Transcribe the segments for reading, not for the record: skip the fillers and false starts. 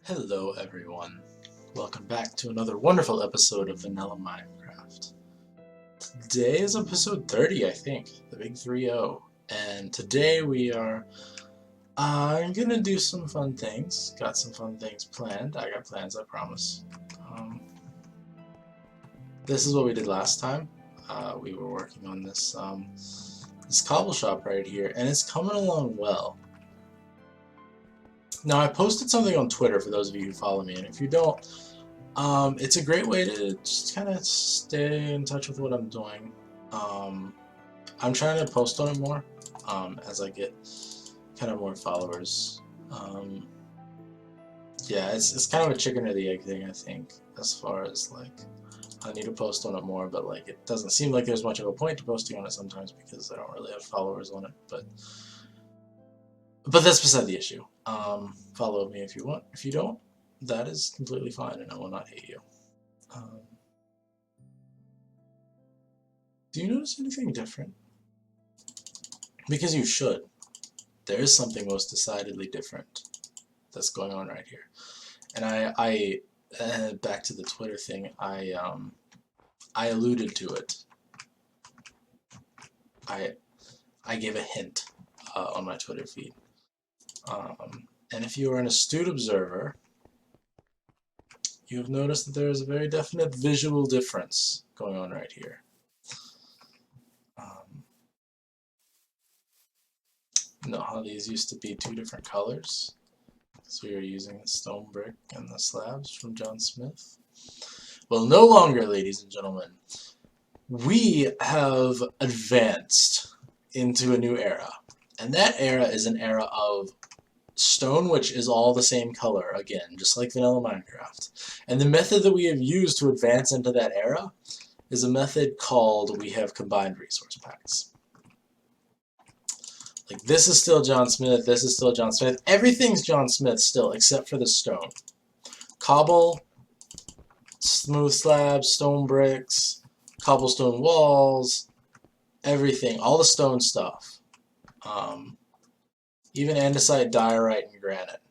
Hello everyone, welcome back to another wonderful episode of Vanilla Minecraft. Today is episode 30, I think, the big 3-0, and today we are gonna do some fun things. Got some fun things planned. I got plans, I promise. This is what we did last time. We were working on this cobble shop right here, and it's coming along well. Now, I posted something on Twitter for those of you who follow me, and if you don't, it's a great way to just kind of stay in touch with what I'm doing. I'm trying to post on it more as I get kind of more followers. Yeah, it's kind of a chicken or the egg thing, I think, as far as like I need to post on it more, but like it doesn't seem like there's much of a point to posting on it sometimes because I don't really have followers on it. But that's beside the issue. Follow me if you want. If you don't, that is completely fine, and I will not hate you. Do you notice anything different? Because you should. There is something most decidedly different that's going on right here. And I back to the Twitter thing, I alluded to it. I gave a hint on my Twitter feed. And if you are an astute observer, you have noticed that there is a very definite visual difference going on right here. You know how these used to be two different colors? Because we were using the stone brick and the slabs from John Smith. Well, no longer, ladies and gentlemen. We have advanced into a new era. And that era is an era of stone, which is all the same color, again, just like vanilla Minecraft. And the method that we have used to advance into that era is a method called we have combined resource packs. Like, this is still John Smith, this is still John Smith. Everything's John Smith still, except for the stone. Cobble, smooth slabs, stone bricks, cobblestone walls, everything, all the stone stuff. Even andesite, diorite, and granite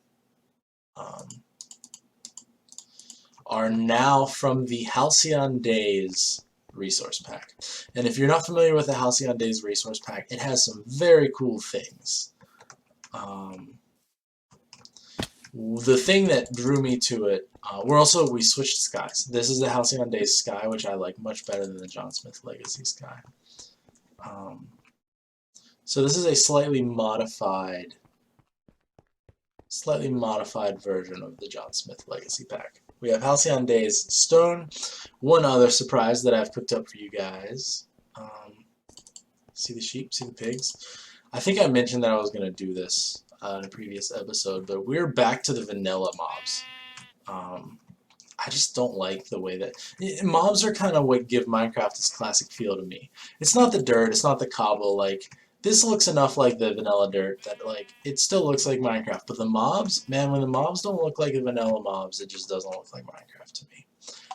are now from the Halcyon Days resource pack. And if you're not familiar with the Halcyon Days resource pack, it has some very cool things. The thing that drew me to it, we switched skies. This is the Halcyon Days sky, which I like much better than the John Smith Legacy sky. So this is a slightly modified version of the John Smith Legacy pack. We have Halcyon Days stone. One other surprise that I've cooked up for you guys. See the sheep? See the pigs? I think I mentioned that I was going to do this in a previous episode, but we're back to the vanilla mobs. I just don't like the way that mobs are kind of what give Minecraft its classic feel to me. It's not the dirt, it's not the cobble, like this looks enough like the vanilla dirt that like it still looks like Minecraft, but the mobs, man, when the mobs don't look like the vanilla mobs, it just doesn't look like Minecraft to me.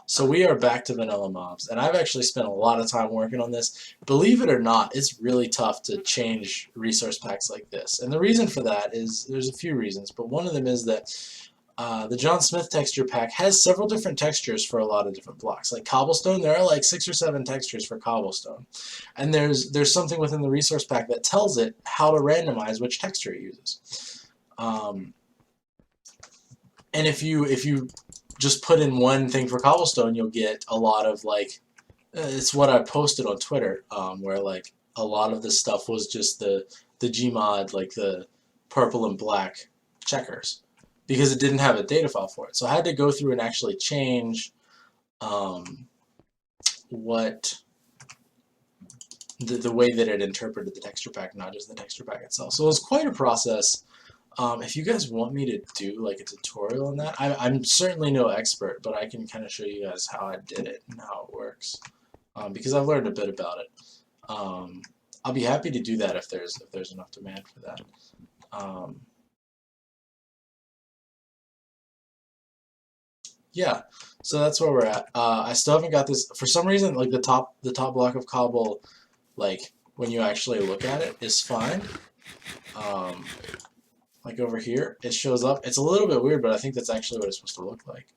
So we are back to vanilla mobs, and I've actually spent a lot of time working on this. Believe it or not, it's really tough to change resource packs like this. And the reason for that is, there's a few reasons, but one of them is that the John Smith texture pack has several different textures for a lot of different blocks. Like cobblestone, there are like 6 or 7 textures for cobblestone. And there's something within the resource pack that tells it how to randomize which texture it uses. And if you just put in one thing for cobblestone, you'll get a lot of like, it's what I posted on Twitter, where like a lot of this stuff was just the Gmod, like the purple and black checkers, because it didn't have a data file for it. So I had to go through and actually change what the way that it interpreted the texture pack, not just the texture pack itself. So it was quite a process. If you guys want me to do like a tutorial on that, I'm certainly no expert, but I can kind of show you guys how I did it and how it works, because I've learned a bit about it. I'll be happy to do that if there's enough demand for that. Yeah, so that's where we're at. I still haven't got this for some reason. Like the top block of cobble, like when you actually look at it, is fine. like over here, it shows up. It's a little bit weird, but I think that's actually what it's supposed to look like.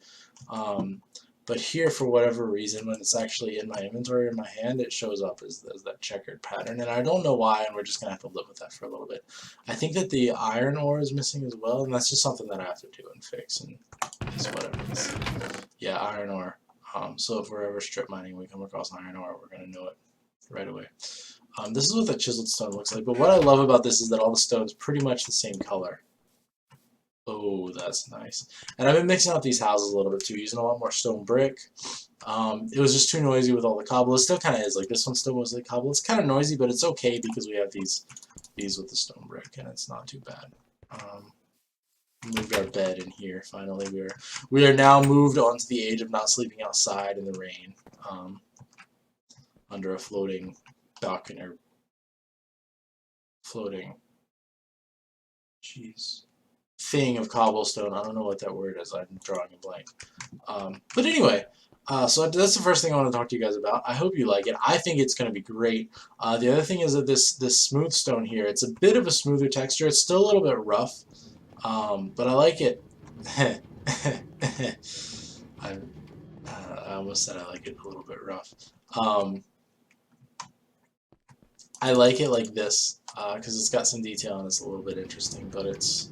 But here, for whatever reason, when it's actually in my inventory or in my hand, it shows up as that checkered pattern. And I don't know why, and we're just going to have to live with that for a little bit. I think that the iron ore is missing as well, and that's just something that I have to do and fix, and it's whatever it is. Yeah, iron ore. So if we're ever strip mining and we come across iron ore, we're going to know it right away. This is what the chiseled stone looks like, but what I love about this is that all the stone's pretty much the same color. Oh, that's nice. And I've been mixing up these houses a little bit too, using a lot more stone brick. It was just too noisy with all the cobble. It still kind of is. Like this one still was like cobble. It's kind of noisy, but it's okay because we have these with the stone brick, and it's not too bad. Moved our bed in here. Finally, we are now moved on to the age of not sleeping outside in the rain, under a floating balcony or floating. Jeez. Thing of cobblestone. I don't know what that word is. I'm drawing a blank. But anyway, so that's the first thing I want to talk to you guys about. I hope you like it. I think it's going to be great. The other thing is that this smooth stone here, it's a bit of a smoother texture. It's still a little bit rough, but I like it. I almost said I like it a little bit rough. I like it like this because it's got some detail and it's a little bit interesting, but it's,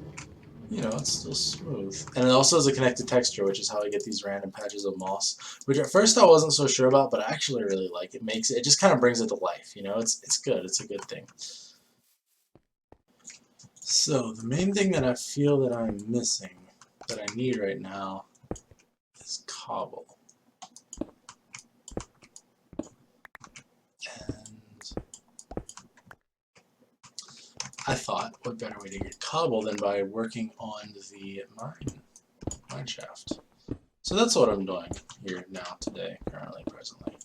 you know, it's still smooth. And it also has a connected texture, which is how I get these random patches of moss, which at first I wasn't so sure about, but I actually really like. It just kind of brings it to life, you know? It's good. It's a good thing. So the main thing that I feel that I'm missing, that I need right now, is cobble. I thought, what better way to get cobble than by working on the mine shaft. So that's what I'm doing here now, today, currently, presently.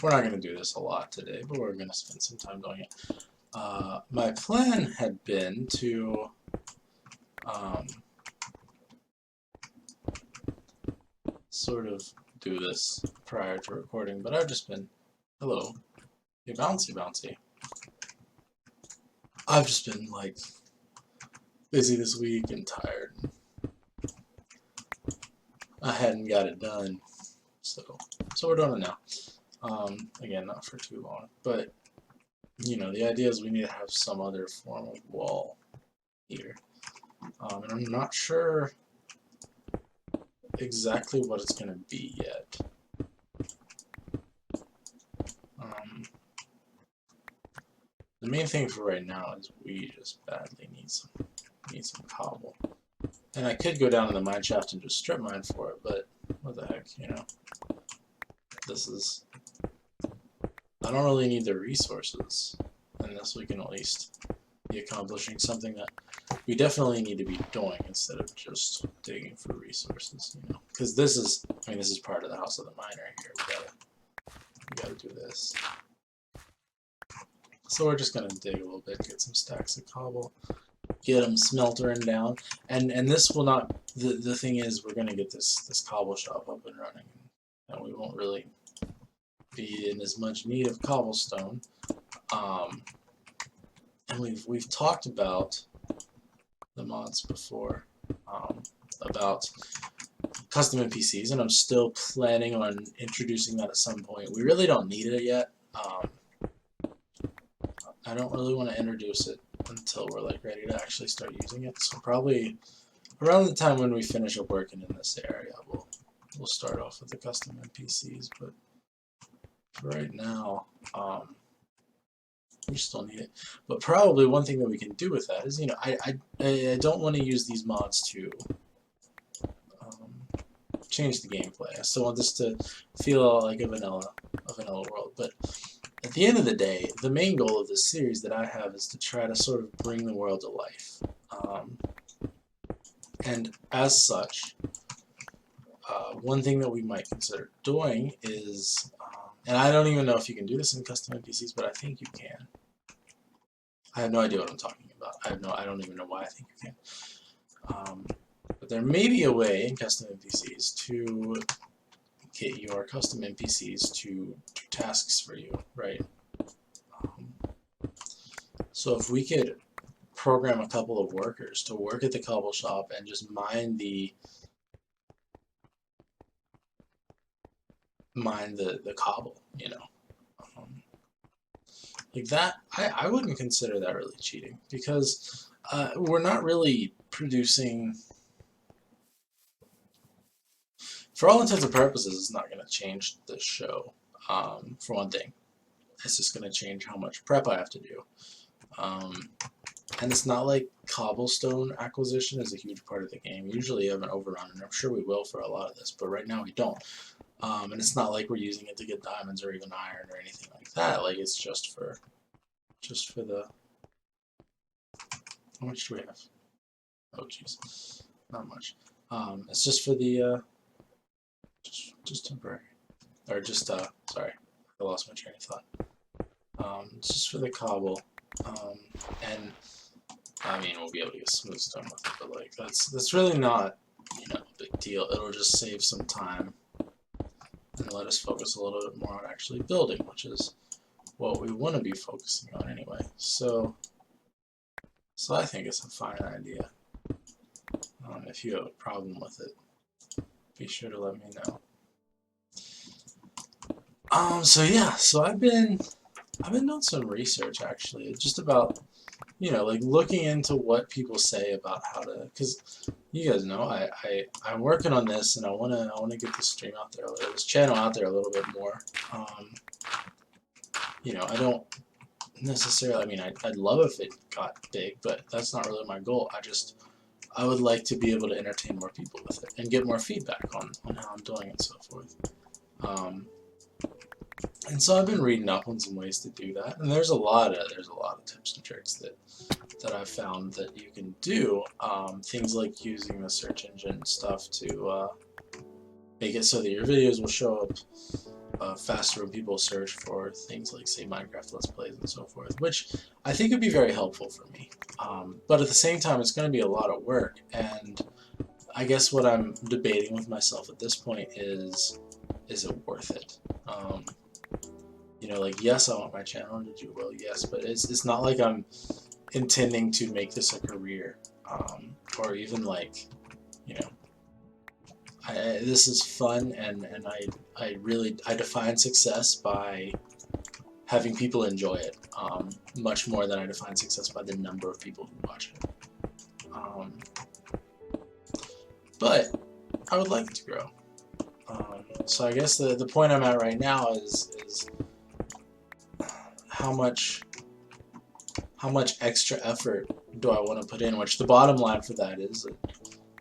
We're not going to do this a lot today, but we're going to spend some time doing it. My plan had been to sort of do this prior to recording, but I've just been, hello, you bouncy bouncy. I've just been like busy this week and tired. I hadn't got it done, so we're doing it now. Again, not for too long, but you know, the idea is we need to have some other form of wall here, and I'm not sure exactly what it's going to be yet. The main thing for right now is we just badly need some cobble. And I could go down in the mine shaft and just strip mine for it, but what the heck, you know? This is... I don't really need the resources, unless we can at least be accomplishing something that we definitely need to be doing instead of just digging for resources, you know? Because this is, I mean, this is part of the house of the miner here. We gotta do this. So we're just going to dig a little bit, get some stacks of cobble, get them smeltering down, and this will not, the thing is we're going to get this cobble shop up and running, and we won't really be in as much need of cobblestone, and we've talked about the mods before, about custom NPCs, and I'm still planning on introducing that at some point. We really don't need it yet. I don't really want to introduce it until we're like ready to actually start using it. So probably around the time when we finish up working in this area, we'll start off with the custom NPCs. But for right now, we just don't need it. But probably one thing that we can do with that is, you know, I don't want to use these mods to change the gameplay. I still want this to feel like a vanilla world, but at the end of the day, the main goal of this series that I have is to try to sort of bring the world to life. And as such, one thing that we might consider doing is, and I don't even know if you can do this in custom NPCs, but I think you can. I have no idea what I'm talking about. I don't even know why I think you can. But there may be a way in custom NPCs to get your custom NPCs to do tasks for you, right? So if we could program a couple of workers to work at the cobble shop and just mine the cobble, you know. Like that, I wouldn't consider that really cheating, because we're not really producing, for all intents and purposes, it's not going to change the show, for one thing. It's just going to change how much prep I have to do. And it's not like cobblestone acquisition is a huge part of the game. Usually you have an overrun, and I'm sure we will for a lot of this, but right now we don't. And it's not like we're using it to get diamonds or even iron or anything like that. Like, it's just for the... How much do we have? Oh, jeez. Not much. It's just for the, just temporary. Or just, sorry. I lost my train of thought. It's just for the cobble. And, I mean, we'll be able to get smooth stone with it, but, like, that's really not, you know, a big deal. It'll just save some time and let us focus a little bit more on actually building, which is what we want to be focusing on anyway. So I think it's a fine idea. If you have a problem with it, be sure to let me know. So yeah, so I've been doing some research actually, just about, you know, like looking into what people say about how to, because you guys know I'm working on this, and I wanna get this stream out there, this channel out there a little bit more. You know, I don't necessarily, I mean, I'd love if it got big, but that's not really my goal. I would like to be able to entertain more people with it and get more feedback on how I'm doing and so forth. And so I've been reading up on some ways to do that, and there's a lot of tips and tricks that I've found that you can do. Things like using the search engine stuff to make it so that your videos will show up faster when people search for things like, say, Minecraft Let's Plays and so forth, which I think would be very helpful for me. But at the same time, it's going to be a lot of work, and I guess what I'm debating with myself at this point is it worth it? You know, like, yes, I want my channel to do well, yes, but it's not like I'm intending to make this a career, or even, like, you know, this is fun, and I define success by having people enjoy it, much more than I define success by the number of people who watch it. But I would like it to grow. So I guess the point I'm at right now is how much extra effort do I want to put in, which the bottom line for that is that,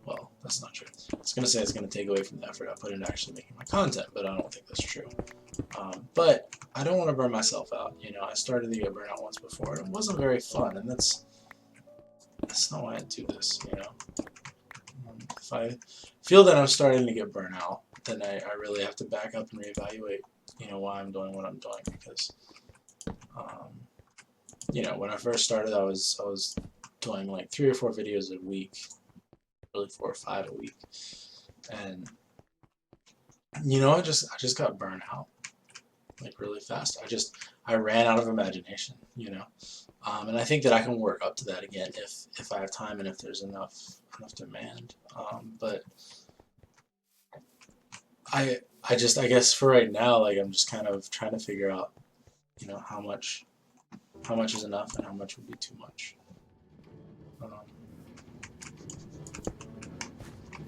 well, that's not true. I was going to say it's going to take away from the effort I put into actually making my content, but I don't think that's true. But I don't want to burn myself out. You know, I started to get burnt out once before, and it wasn't very fun, and that's not why I do this, you know. If I feel that I'm starting to get burnt out, then I really have to back up and reevaluate, you know, why I'm doing what I'm doing, because you know, when I first started, I was doing like 3 or 4 videos a week, really 4 or 5 a week, and you know, I just got burnt out like really fast. I ran out of imagination, you know, and I think that I can work up to that again if I have time and if there's enough demand. But I guess for right now, like, I'm just kind of trying to figure out, you know, how much is enough and how much would be too much.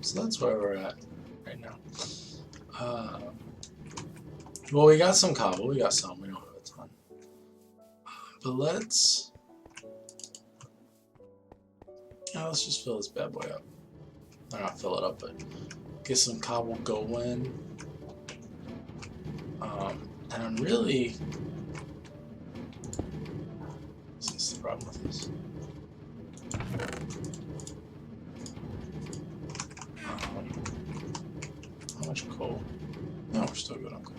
So that's where we're at right now. Well, we got some cobble. We got some. We don't have a ton. But let's just fill this bad boy up. Or not fill it up, but get some cobble going. And I'm really... What's the problem with this? How much coal? No, we're still good on coal.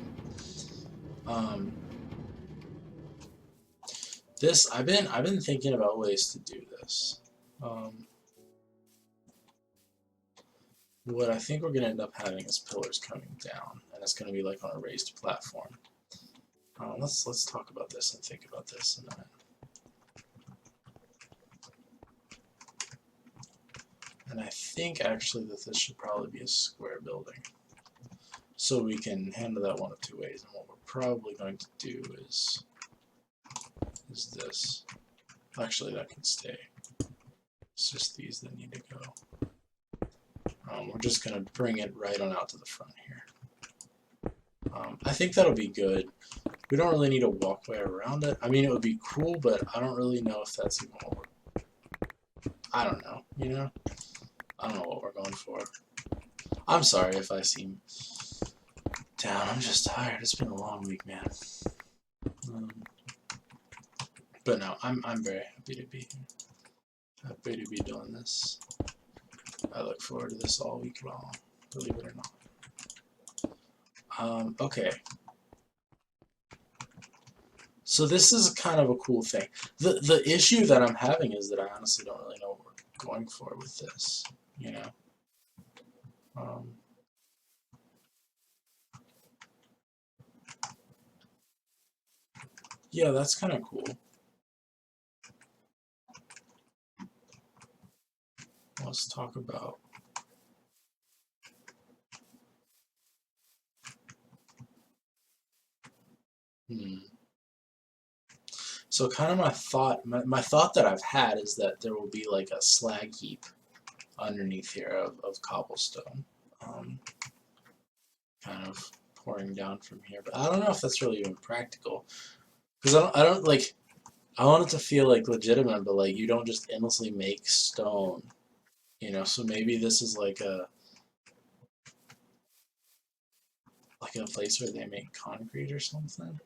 This, I've been thinking about ways to do this. What I think we're going to end up having is pillars coming down, and it's going to be like on a raised platform. Let's talk about this and think about this in a minute. And I think actually that this should probably be a square building. So we can handle that one of two ways. And what we're probably going to do is this. Actually, that can stay. It's just these that need to go. We're just going to bring it right on out to the front here. I think that'll be good. We don't really need a walkway around it. I mean, it would be cool, but I don't really know if that's even what we're... I don't know, you know? I don't know what we're going for. I'm sorry if I seem down. I'm just tired. It's been a long week, man. But no, I'm very happy to be here. Happy to be doing this. I look forward to this all week long, believe it or not. Okay. So this is kind of a cool thing. The issue that I'm having is that I honestly don't really know what we're going for with this, you know? Yeah, that's kind of cool. Let's talk about... So kind of my thought that I've had is that there will be like a slag heap underneath here of cobblestone, kind of pouring down from here. But I don't know if that's really even practical, because I don't like. I want it to feel like legitimate, but like you don't just endlessly make stone, you know. So maybe this is like a place where they make concrete or something.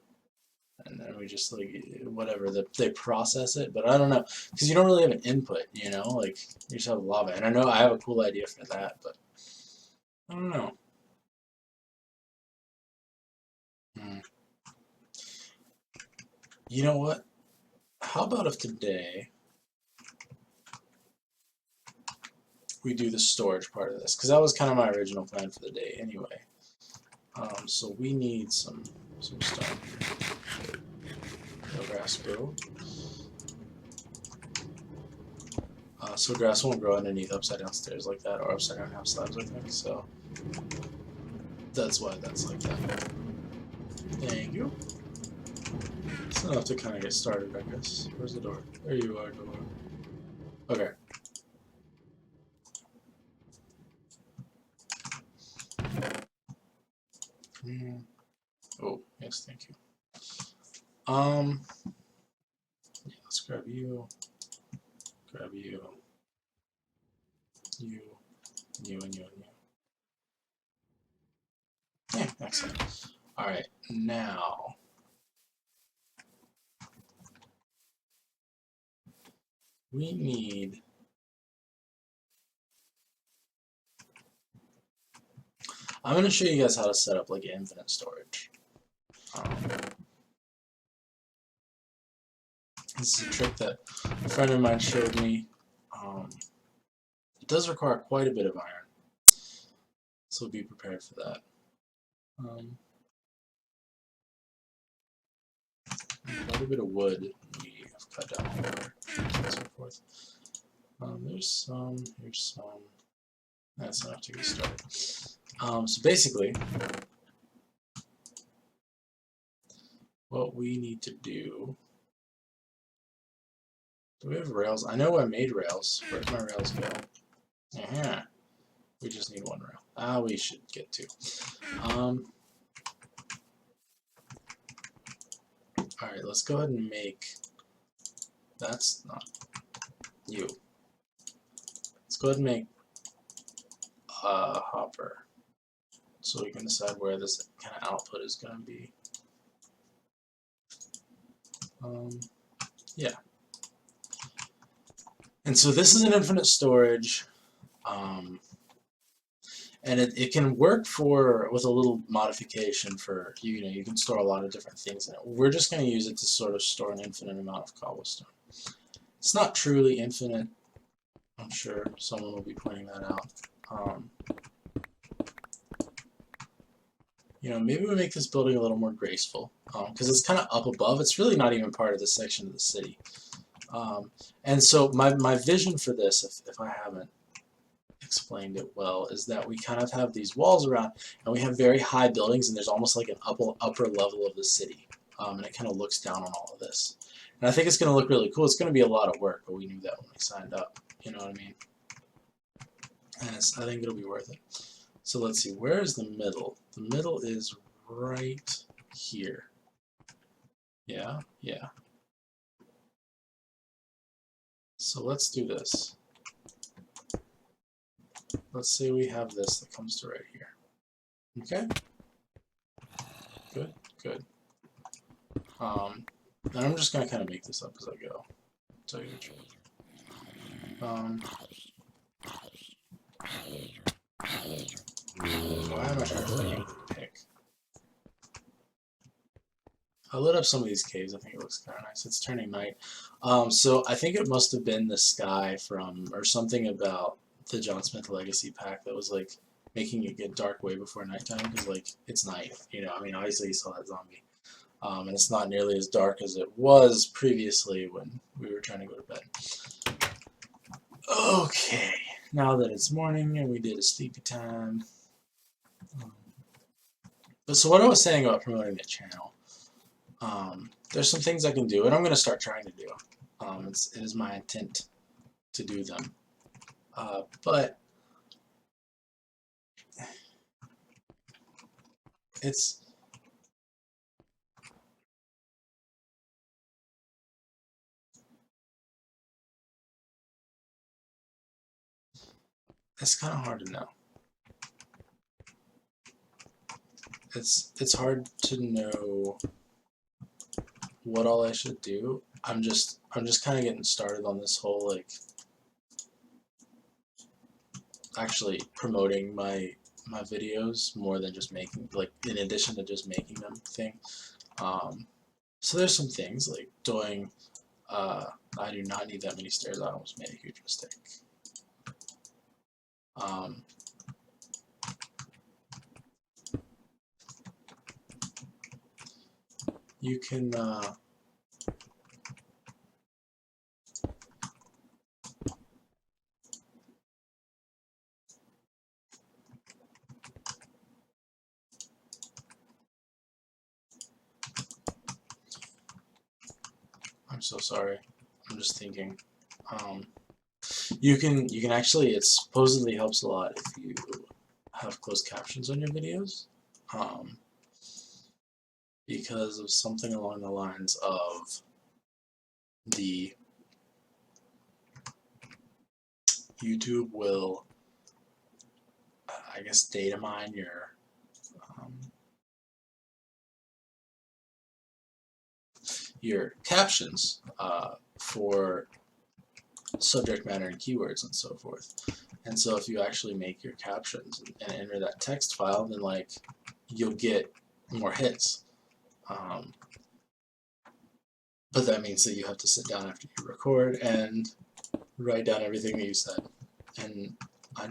And then we just like whatever they process it, but I don't know, because you don't really have an input, you know, like you just have lava. And I know I have a cool idea for that, but I don't know. You know what? How about if today we do the storage part of this, because that was kind of my original plan for the day anyway. So we need some stone. No grass grow. So grass won't grow underneath upside down stairs like that, or upside down half slabs, I think, so that's why that's like that. Thank you. It's enough to kind of get started, I guess. Where's the door? There you are, door. Okay. Oh, yes, thank you. Yeah, let's grab you. Grab you. You, and you. Yeah, excellent. Alright, now we need I'm going to show you guys how to set up like infinite storage. This is a trick that a friend of mine showed me. It does require quite a bit of iron, so be prepared for that. Quite a bit of wood we have cut down here, and so forth. There's some, here's some. That's enough to get started. So basically, what we need to do we have rails? I know I made rails. Where'd my rails go? We just need one rail. We should get two. Alright, let's go ahead and make... That's not you. Let's go ahead and make a hopper, so we can decide where this kind of output is going to be. Yeah. And so this is an infinite storage, and it can work with a little modification for, you know, you can store a lot of different things in it. We're just going to use it to sort of store an infinite amount of cobblestone. It's not truly infinite. I'm sure someone will be pointing that out. You know, maybe we make this building a little more graceful, because it's kind of up above. It's really not even part of this section of the city. And so my vision for this, if I haven't explained it well, is that we kind of have these walls around, and we have very high buildings, and there's almost like an upper level of the city, and it kind of looks down on all of this. And I think it's going to look really cool. It's going to be a lot of work, but we knew that when we signed up. You know what I mean? And I think it'll be worth it. So let's see, where is the middle? The middle is right here. Yeah, yeah. So let's do this. Let's say we have this that comes to right here. Okay? Good, good. And I'm just going to kind of make this up as I go. Tell you the truth. Why am I trying to find a pick? I lit up some of these caves. I think it looks kind of nice. It's turning night. So I think it must have been the sky from, or something about the John Smith Legacy pack that was like making it get dark way before nighttime, because like it's night. You know, I mean, obviously you saw that zombie. And it's not nearly as dark as it was previously when we were trying to go to bed. Okay, now that it's morning and we did a sleepy time. But so what I was saying about promoting the channel, there's some things I can do, and I'm going to start trying to do. It is my intent to do them. But it's kind of hard to know. It's hard to know what all I should do. I'm just kind of getting started on this whole like actually promoting my videos more than just making, like, in addition to just making them thing. So there's some things like doing. I do not need that many stairs. I almost made a huge mistake. You can I'm so sorry. I'm just thinking. You can actually, it supposedly helps a lot if you have closed captions on your videos, because of something along the lines of the YouTube will, I guess, data mine your captions for subject matter and keywords and so forth. And so if you actually make your captions and enter that text file, then like you'll get more hits. But that means that you have to sit down after you record and write down everything that you said. And I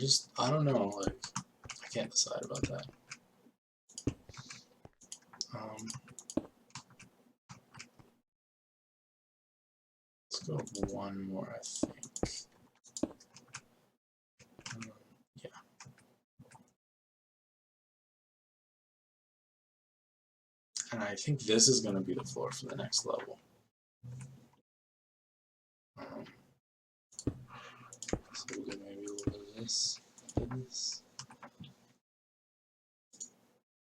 don't know, like, I can't decide about that. Let's go with one more, I think. Yeah. And I think this is going to be the floor for the next level. So we'll do maybe a little bit of this.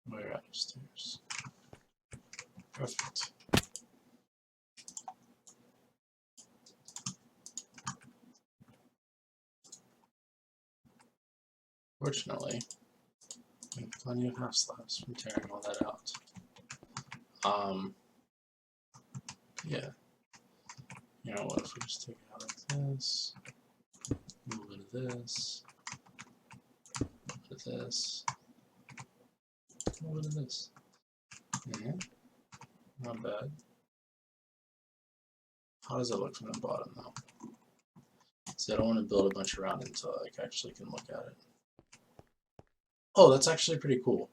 We're upstairs. Perfect. Fortunately, we have plenty of half slabs from tearing all that out. Yeah. You know what, if we just take it out like this, a little bit of this, a little bit of this, a little bit of this. Yeah, not bad. How does it look from the bottom though? See, I don't want to build a bunch around it until I actually can look at it. Oh, that's actually pretty cool.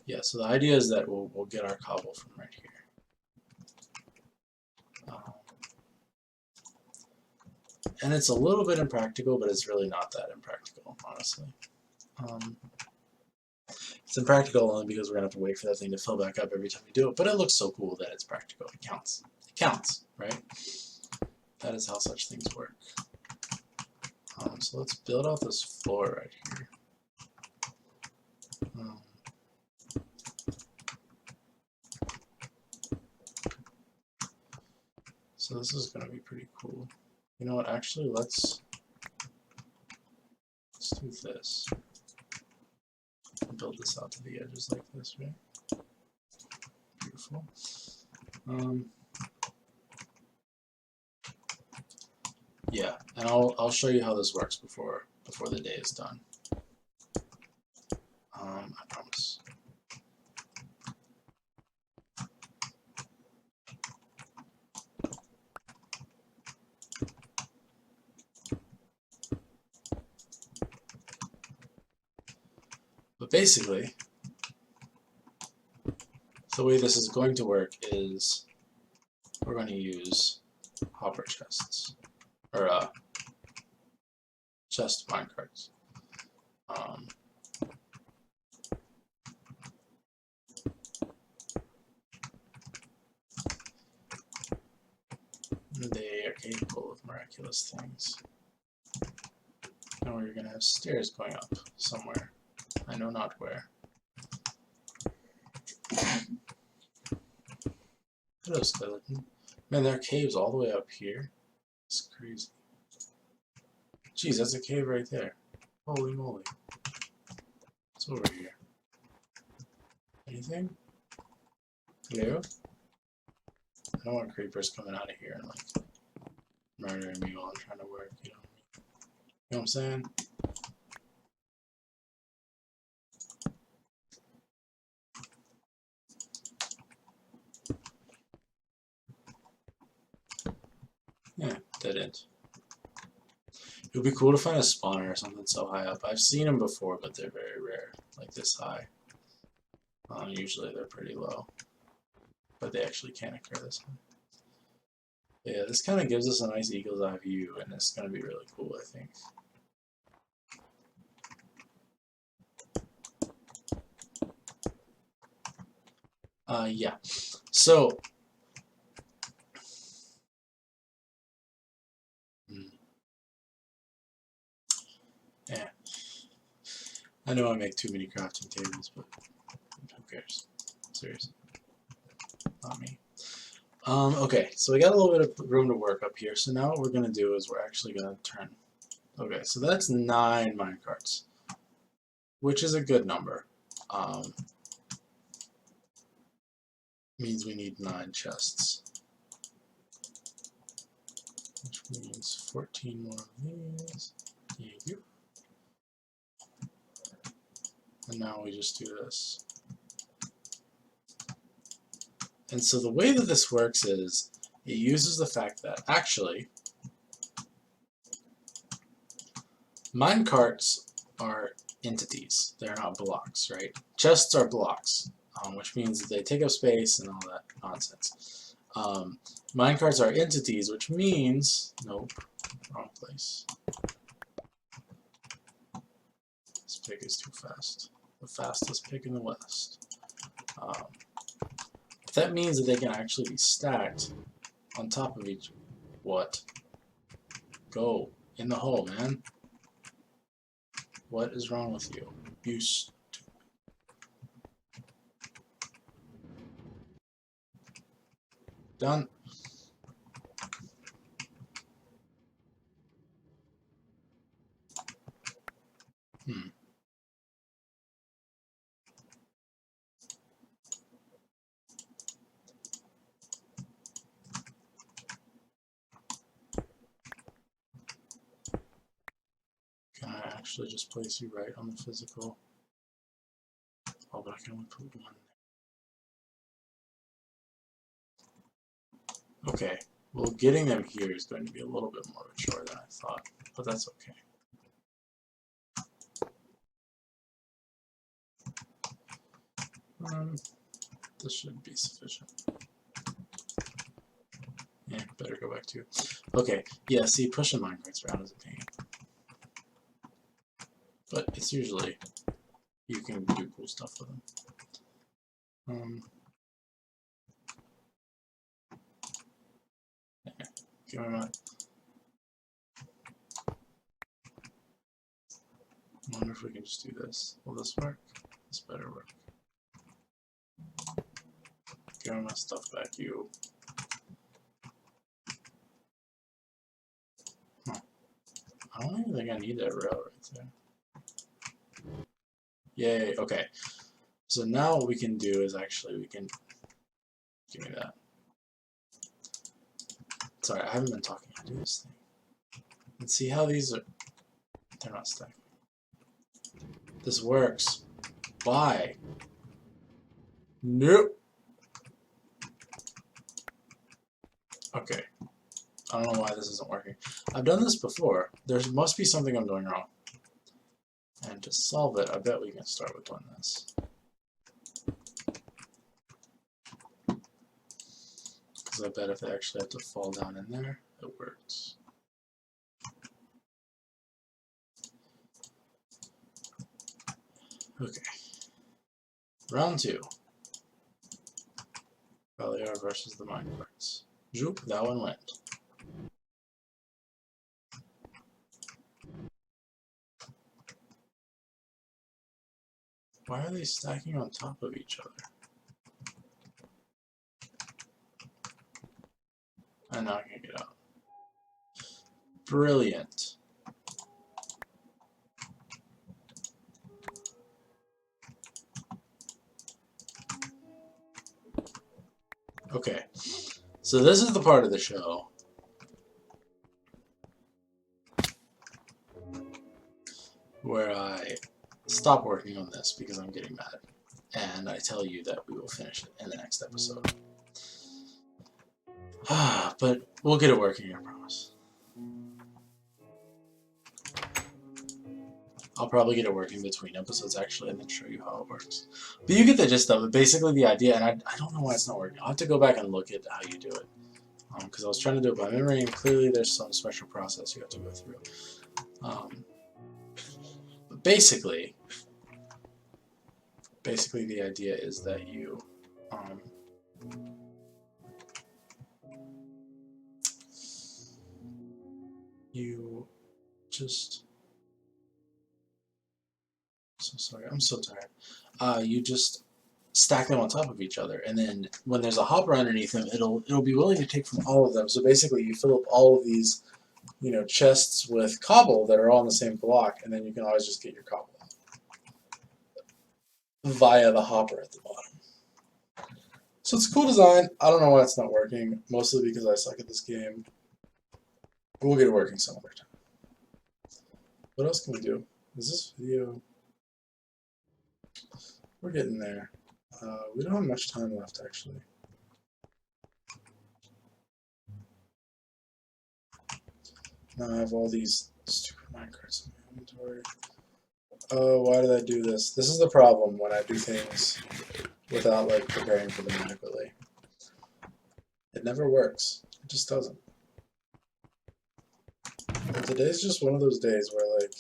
Yeah, so the idea is that we'll get our cobble from right here. And it's a little bit impractical, but it's really not that impractical, honestly. It's impractical only because we're going to have to wait for that thing to fill back up every time we do it, but it looks so cool that it's practical. It counts. It counts, right? That is how such things work. So let's build out this floor right here. So this is going to be pretty cool. You know what, actually, let's do this. Build this out to the edges like this, right? Beautiful. Yeah, and I'll show you how this works before the day is done. I promise. But basically, the way this is going to work is we're going to use hopper chests, or chest minecarts. They are capable of miraculous things. And we're going to have stairs going up somewhere. I know not where. Hello, skeleton. Man, there are caves all the way up here. It's crazy. Jeez, that's a cave right there. Holy moly. What's over here? Anything? Hello? I don't want creepers coming out of here and like murdering me while I'm trying to work, you know what I'm saying? Yeah, dead end. It would be cool to find a spawner or something so high up. I've seen them before, but they're very rare, like this high. Usually they're pretty low, but they actually can occur this high. Yeah, this kind of gives us a nice eagle's eye view, and it's going to be really cool, I think. Yeah. So, yeah. I know I make too many crafting tables, but who cares? Seriously. Not me. Okay, so we got a little bit of room to work up here. So now what we're going to do is we're actually going to turn. Okay, so that's 9 minecarts, which is a good number. Means we need 9 chests, which means 14 more of these. There you go. And now we just do this. And so the way that this works is it uses the fact that actually minecarts are entities. They're not blocks, right? Chests are blocks, which means that they take up space and all that nonsense. Minecarts are entities, which means, nope, wrong place. This pig is too fast. The fastest pig in the West. That means that they can actually be stacked on top of each. What? Go in the hole, man. What is wrong with you? You stupid. Done. Can I actually just place you right on the physical? Oh, but I can only put 1. Okay, well, getting them here is going to be a little bit more of a chore than I thought, but that's okay. This should be sufficient. Yeah, better go back to you. Okay, yeah, see, pushing minecarts around is a pain. But it's usually, you can do cool stuff with them. Give me my... I wonder if we can just do this. Will this work? This better work. Give me my stuff back, you. Huh. I don't even think I need that rail right there. Yay, okay. So now what we can do is actually we can... Give me that. Sorry, I haven't been talking. I do this thing. Let's see how these are... They're not stacking. This works. Why? Nope. Okay. I don't know why this isn't working. I've done this before. There must be something I'm doing wrong. And to solve it, I bet we can start with doing this. Because I bet if they actually have to fall down in there, it works. Okay. Round 2. Valliar versus the minecarts. Zoop, that one went. Why are they stacking on top of each other? And now I can get out. Brilliant. Okay, so this is the part of the show where I stop working on this because I'm getting mad, and I tell you that we will finish it in the next episode. But we'll get it working, I promise. I'll probably get it working between episodes, actually, and then show you how it works. But you get the gist of it. Basically, the idea, and I don't know why it's not working. I'll have to go back and look at how you do it. Because I was trying to do it by memory, and clearly there's some special process you have to go through. But basically the idea is that you you just... So sorry, I'm so tired. You just stack them on top of each other, and then when there's a hopper underneath them, it'll be willing to take from all of them. So basically, you fill up all of these, you know, chests with cobble that are all in the same block, and then you can always just get your cobble out via the hopper at the bottom. So it's a cool design. I don't know why it's not working. Mostly because I suck at this game. We'll get it working some other time. What else can we do? Is this video... We're getting there. We don't have much time left, actually. Now I have all these stupid minecarts in my inventory. Oh, why did I do this? This is the problem when I do things without, like, preparing for them adequately. It never works. It just doesn't. But today's just one of those days where, like,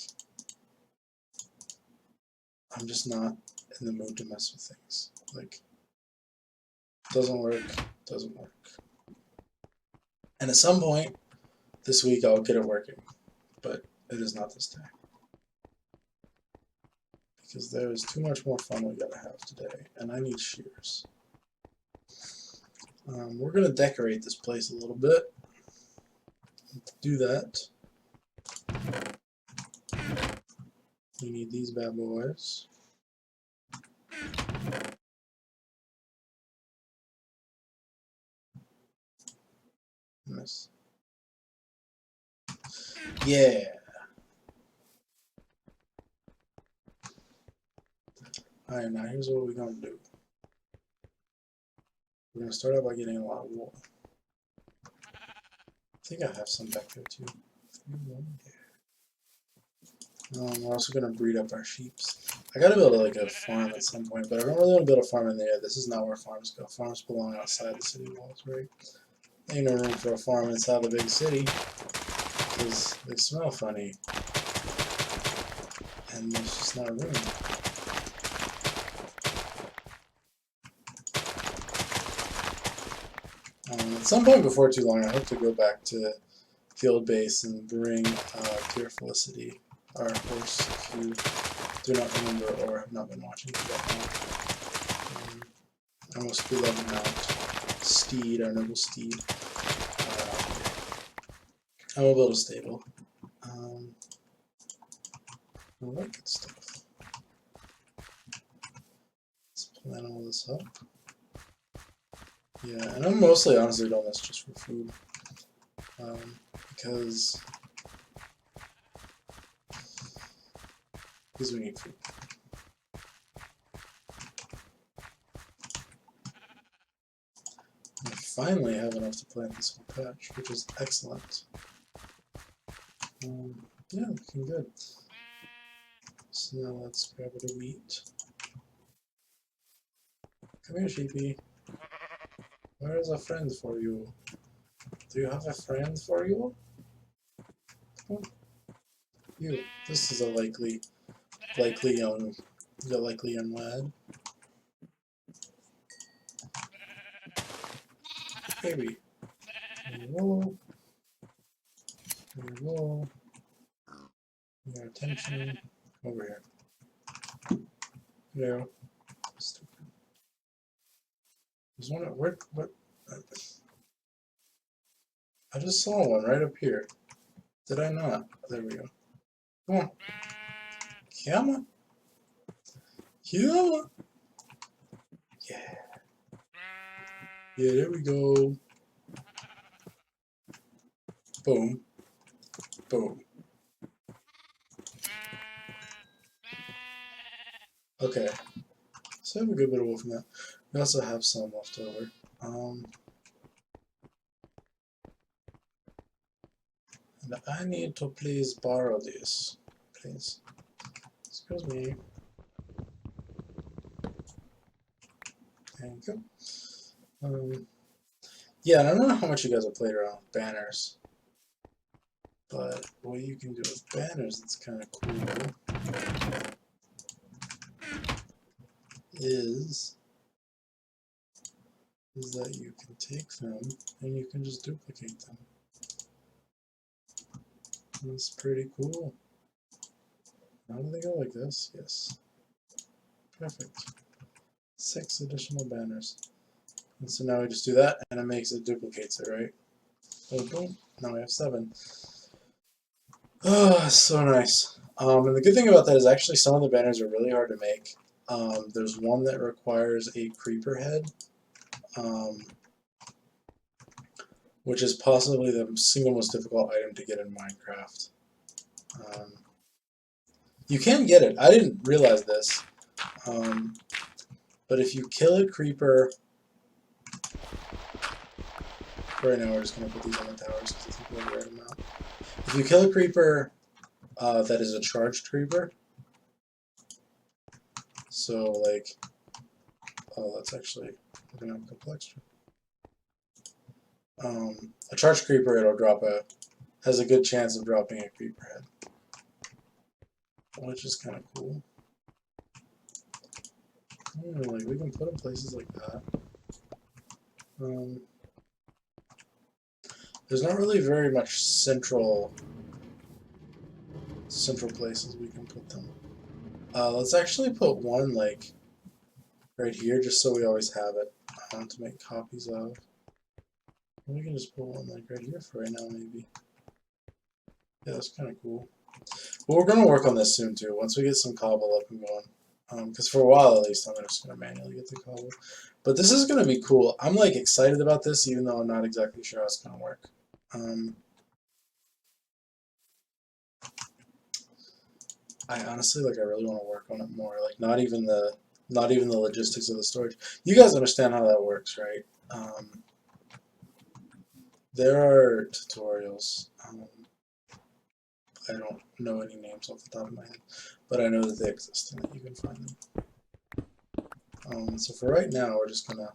I'm just not in the mood to mess with things. Like, doesn't work, doesn't work. And at some point this week I'll get it working, but it is not this day. Because there is too much more fun we gotta have today, and I need shears. We're gonna decorate this place a little bit. To do that, we need these bad boys. Nice. Yeah. Alright, now here's what we're gonna do. We're gonna start out by getting a lot of wool. I think I have some back there too. We're also gonna breed up our sheeps. I gotta build like a farm at some point, but I don't really want to build a farm in there. This is not where farms go. Farms belong outside the city walls, right? Ain't no room for a farm inside the big city because they smell funny, and there's just not room. At some point before too long, I hope to go back to field base and bring Dear Felicity, our horse, if you do not remember or have not been watching for that long. Our most beloved mount, Steed, our noble Steed. I will build a stable. All that good stuff. Let's plan all this up. Yeah, and I'm mostly honestly doing this just for food. Because we need food. I finally have enough to plant this whole patch, which is excellent. Yeah, looking good. So now let's grab a bit of wheat. Come here, sheepy. Where is a friend for you? Do you have a friend for you? Oh, you. This is a likely young lad. Baby. Roll. Roll. Your attention. Over here. There. Stupid. There's one at work. What? I just saw one right up here. Did I not? There we go. Come on. Come on. Come on. Yeah. Yeah, there we go. Boom. Boom. Okay. So I have a good bit of wool from that. We also have some left over. And I need to please borrow this. Please. Excuse me. Thank you. Yeah, and I don't know how much you guys have played around with banners. But what you can do with banners that's kind of cool is that you can take them and you can just duplicate them. That's pretty cool. How do they go like this? Yes. Perfect. 6 additional banners. And so now we just do that and it makes it duplicates it, right? Boom, boom. Now we have 7. Oh, so nice. And the good thing about that is actually some of the banners are really hard to make. There's one that requires a creeper head, which is possibly the single most difficult item to get in Minecraft. You can get it. I didn't realize this. But if you kill a creeper... Right now we're just going to put these on the towers because I think we'll wear them out. If you kill a creeper that is a charged creeper, so like... Oh, that's actually... We're going to have a couple extra. A charged creeper, it'll drop has a good chance of dropping a creeper head, which is kind of cool. Like we can put in places like that. There's not really very much central places we can put them. Let's actually put one like right here, just so we always have it to make copies of. We can just put one like right here for right now, maybe. Yeah, that's kind of cool. But we're going to work on this soon too, once we get some cobble up and going. Because for a while at least, I'm just going to manually get the cobble. But this is going to be cool. I'm like excited about this, even though I'm not exactly sure how it's going to work. I honestly I really want to work on it more. Like not even the logistics of the storage. You guys understand how that works, right? There are tutorials. I don't know any names off the top of my head, but I know that they exist and that you can find them. So for right now, we're just gonna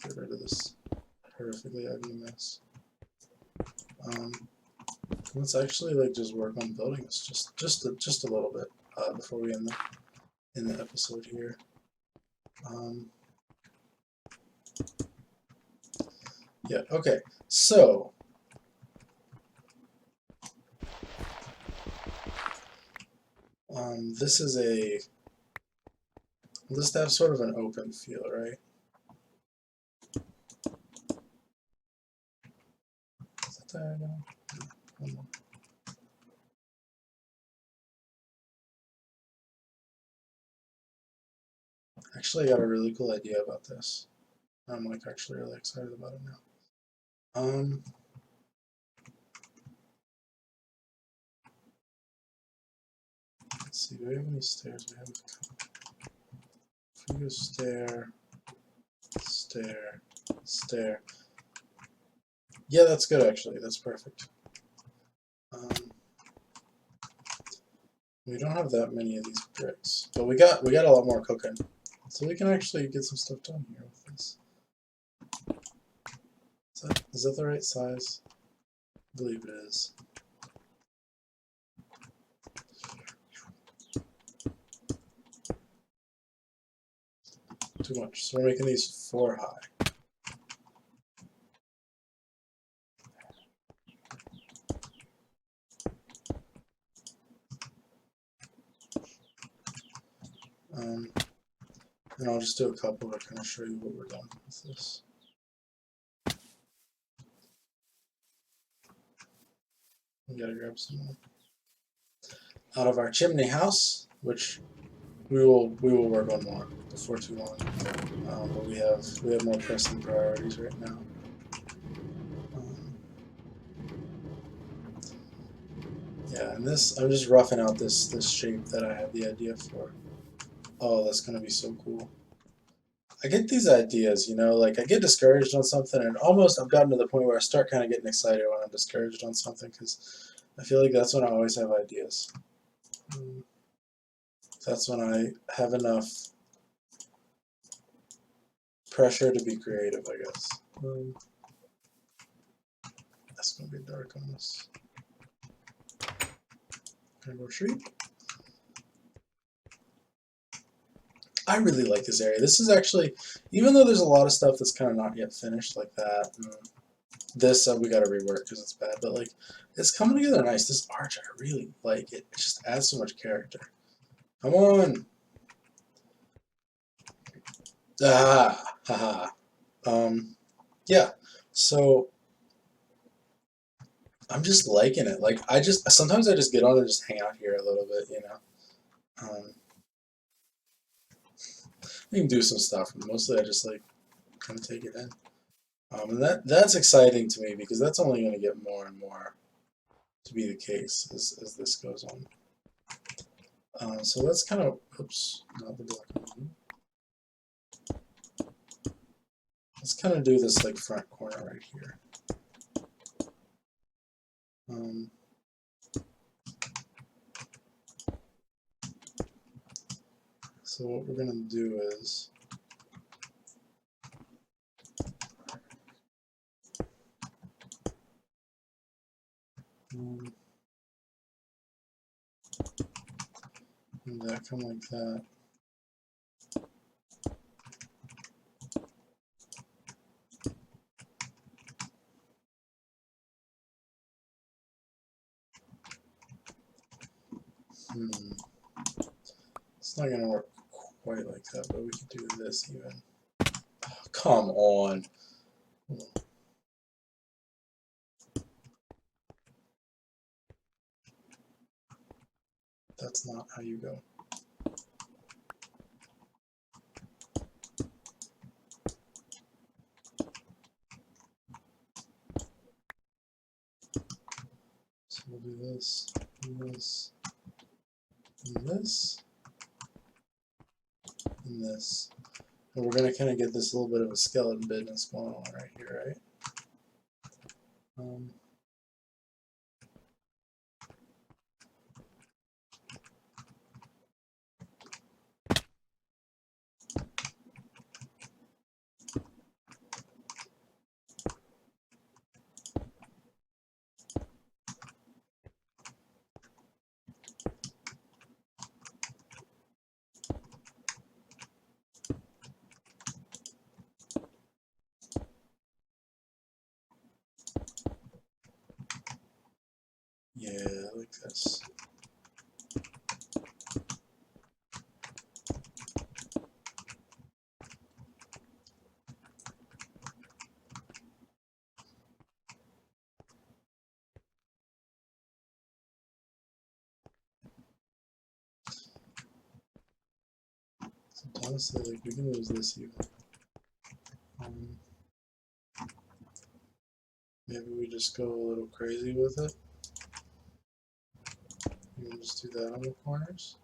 get rid of this horrifically ugly mess. Let's actually like just work on building this just a little bit before we end the episode here. Yeah. Okay. So. This is a. Let's have sort of an open feel, right? Is that diagonal? No. Actually, I got a really cool idea about this. I'm like actually really excited about it now. Let's see, do we have any stairs? We have a couple. If we go stair, stair, stair. Yeah, that's good actually. That's perfect. We don't have that many of these bricks, but we got a lot more cooking, so we can actually get some stuff done here with this. Is that the right size? I believe it is. Too much. So we're making these 4 high. And I'll just do a couple to kind of show you what we're doing with this. We gotta grab some more out of our chimney house, which we will work on more before too long. But we have more pressing priorities right now. Yeah, and this I'm just roughing out this shape that I had the idea for. Oh, that's gonna be so cool. I get these ideas, you know, like I get discouraged on something, and almost I've gotten to the point where I start kind of getting excited when I'm discouraged on something, because I feel like that's when I always have ideas. That's when I have enough pressure to be creative, I guess. That's gonna be dark on this. Gonna go retreat. I really like this area. This is actually, even though there's a lot of stuff that's kind of not yet finished, like that. This we gotta rework because it's bad, but like it's coming together nice. This arch, I really like it. It just adds so much character. Come on. Ah, haha. Yeah. So I'm just liking it. Like sometimes I just get on and just hang out here a little bit, you know. You can do some stuff, but mostly I just like kind of take it in. And that's exciting to me because that's only going to get more and more to be the case as this goes on. So let's kind of, oops, not the block. Let's kind of do this like front corner right here. So what we're going to do is and that come like that. It's not going to work quite like that, but we could do this even. Oh, come on. That's not how you go. So we'll do this, and this, and this, and this. And we're going to kind of get this little bit of a skeleton business going on right here, right? Honestly, like, we can lose this even. Maybe we just go a little crazy with it. You can just do that on the corners.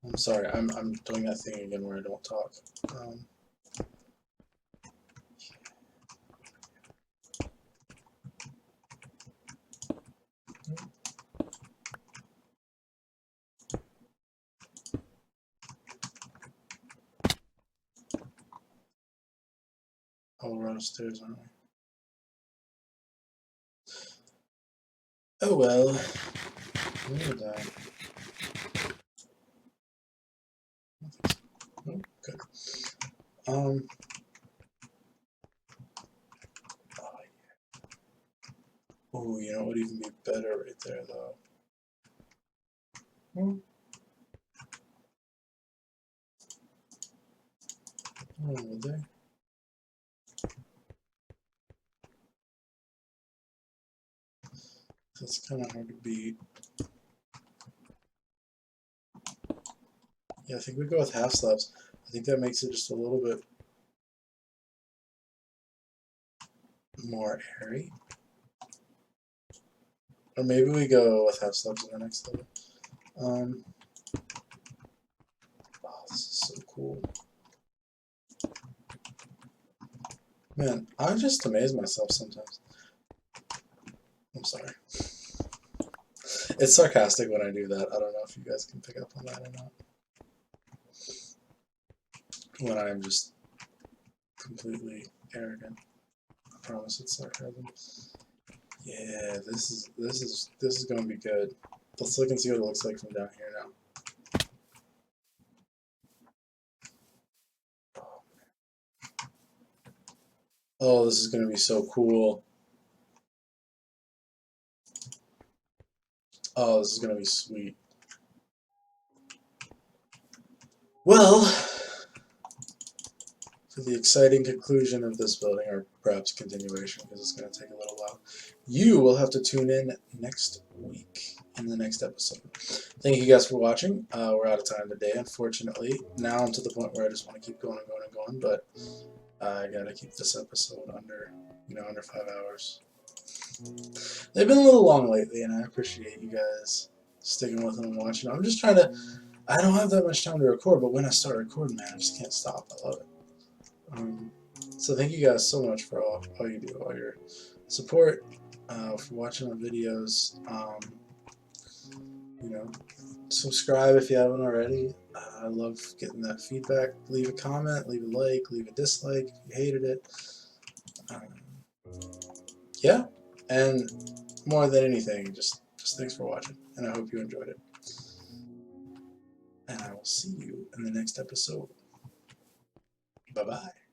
I'm sorry, I'm doing that thing again where I don't talk. Oh, we're upstairs, aren't we? Oh well. Look at that. Oh, good. Oh, yeah. Oh, you know what would even be better right there, though? Oh, would they? That's kind of hard to beat. Yeah, I think we go with half slabs. I think that makes it just a little bit more airy. Or maybe we go with half slabs in the next level. Oh, this is so cool. Man, I just amaze myself sometimes. I'm sorry. It's sarcastic when I do that. I don't know if you guys can pick up on that or not. When I'm just completely arrogant. I promise it's sarcasm. Yeah, this is gonna be good. Let's look and see what it looks like from down here now. Oh, this is gonna be so cool. Oh, this is gonna be sweet. Well, for the exciting conclusion of this building, or perhaps continuation, because it's going to take a little while, you will have to tune in next week in the next episode. Thank you guys for watching. We're out of time today, unfortunately. Now I'm to the point where I just want to keep going and going and going, but I gotta keep this episode under 5 hours. They've been a little long lately, and I appreciate you guys sticking with them and watching. I'm just trying to. I don't have that much time to record, but when I start recording, man, I just can't stop. I love it. So thank you guys so much for all you do, all your support, for watching my videos. Subscribe if you haven't already. I love getting that feedback. Leave a comment, leave a like, leave a dislike if you hated it. Yeah, and more than anything, just thanks for watching, and I hope you enjoyed it. And I will see you in the next episode. Bye-bye.